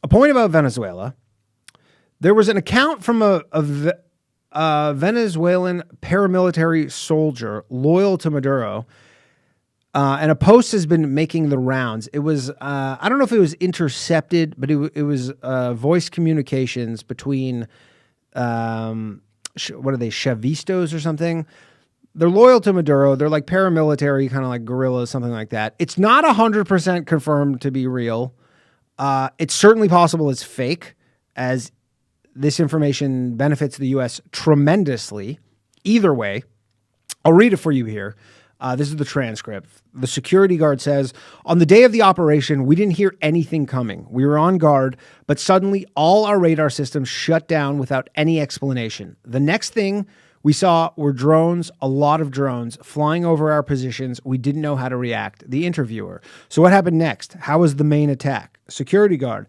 A point about Venezuela. There was an account from a Venezuelan paramilitary soldier loyal to Maduro, and a post has been making the rounds. It was, I don't know if it was intercepted, but it was voice communications between, what are they, Chavistos or something? They're loyal to Maduro. They're like paramilitary, kind of like guerrillas, something like that. It's not 100% confirmed to be real. It's certainly possible it's fake, as this information benefits the U.S. tremendously. Either way, I'll read it for you here. This is the transcript. The security guard says, on the day of the operation, we didn't hear anything coming. We were on guard, but suddenly all our radar systems shut down without any explanation. The next thing we saw were drones, a lot of drones, flying over our positions. We didn't know how to react. The interviewer. So what happened next? How was the main attack? Security guard.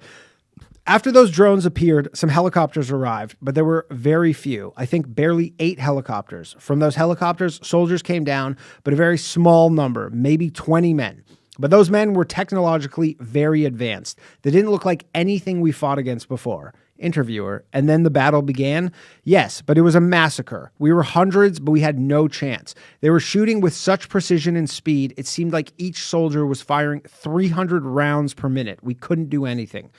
After those drones appeared, some helicopters arrived, but there were very few. I think barely 8 helicopters. From those helicopters, soldiers came down, but a very small number, maybe 20 men. But those men were technologically very advanced. They didn't look like anything we fought against before. Interviewer. And then the battle began? Yes, but it was a massacre. We were hundreds, but we had no chance. They were shooting with such precision and speed, it seemed like each soldier was firing 300 rounds per minute. We couldn't do anything.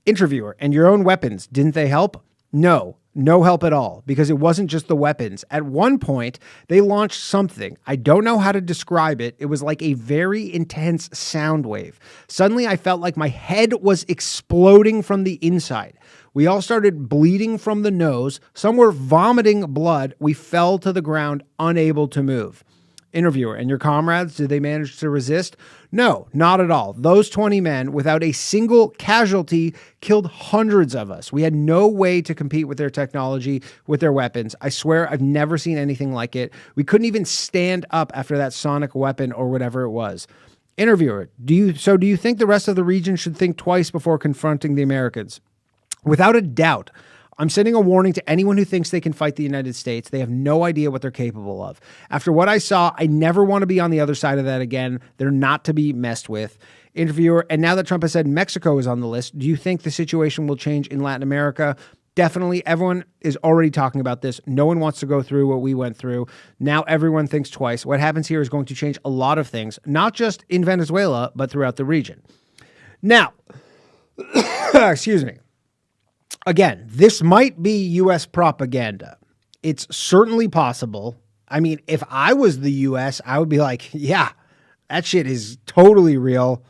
Interviewer, and your own weapons, didn't they help? No help at all, because it wasn't just the weapons. At one point, they launched something. I don't know how to describe it. It was like a very intense sound wave. Suddenly, I felt like my head was exploding from the inside. We all started bleeding from the nose. Some were vomiting blood. We fell to the ground, unable to move. Interviewer, and your comrades, did they manage to resist? No, not at all. Those 20 men, without a single casualty, killed hundreds of us. We had no way to compete with their technology, with their weapons. I swear I've never seen anything like it. We couldn't even stand up after that sonic weapon or whatever it was. Interviewer, do you think the rest of the region should think twice before confronting the Americans? Without a doubt. I'm sending a warning to anyone who thinks they can fight the United States. They have no idea what they're capable of. After what I saw, I never want to be on the other side of that again. They're not to be messed with. Interviewer, and now that Trump has said Mexico is on the list, do you think the situation will change in Latin America? Definitely. Everyone is already talking about this. No one wants to go through what we went through. Now everyone thinks twice. What happens here is going to change a lot of things, not just in Venezuela, but throughout the region. Now, excuse me. Again, this might be U.S. propaganda. It's certainly possible. I mean, if I was the U.S., I would be like, yeah, that shit is totally real.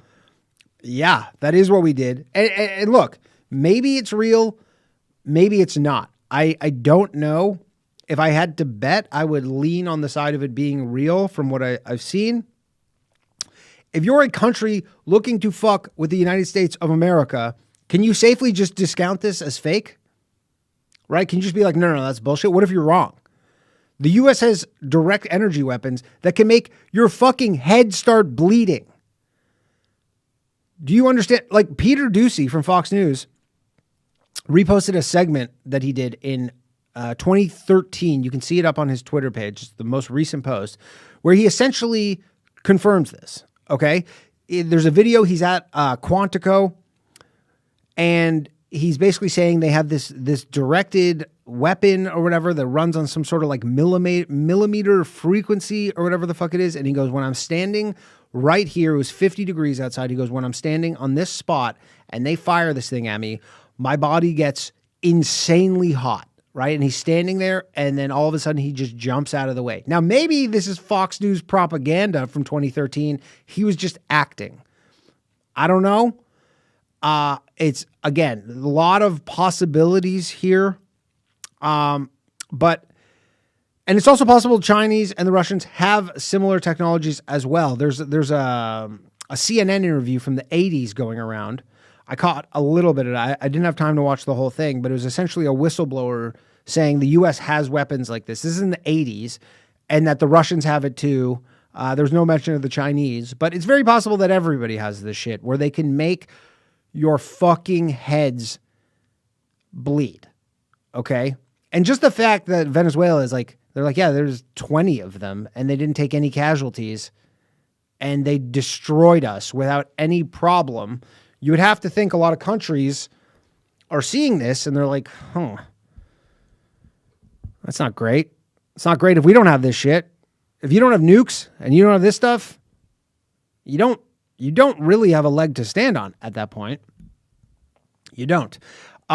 Yeah, that is what we did. And look, maybe it's real. Maybe it's not. I don't know. If I had to bet, I would lean on the side of it being real from what I've seen. If you're a country looking to fuck with the United States of America, can you safely just discount this as fake? Right? Can you just be like, no, that's bullshit? What if you're wrong? The U.S. has direct energy weapons that can make your fucking head start bleeding. Do you understand? Like Peter Doocy from Fox News reposted a segment that he did in 2013. You can see it up on his Twitter page. It's the most recent post where he essentially confirms this. Okay. There's a video. He's at Quantico. And he's basically saying they have this directed weapon or whatever that runs on some sort of like millimeter frequency or whatever the fuck it is. And he goes, when I'm standing right here, it was 50 degrees outside. He goes, when I'm standing on this spot and they fire this thing at me, my body gets insanely hot, right? And he's standing there and then all of a sudden he just jumps out of the way. Now, maybe this is Fox News propaganda from 2013. He was just acting. I don't know. It's, again, a lot of possibilities here. And it's also possible Chinese and the Russians have similar technologies as well. There's a CNN interview from the 80s going around. I caught a little bit of it. I didn't have time to watch the whole thing, but it was essentially a whistleblower saying the U.S. has weapons like this. This is in the 80s, and that the Russians have it too. There's no mention of the Chinese, but it's very possible that everybody has this shit where they can make your fucking heads bleed. Okay? And just the fact that Venezuela is like, they're like, yeah, there's 20 of them and they didn't take any casualties and they destroyed us without any problem You would have to think a lot of countries are seeing this and they're like, that's not great. It's not great if we don't have this shit. If you don't have nukes and you don't have this stuff, you don't really have a leg to stand on at that point. You don't.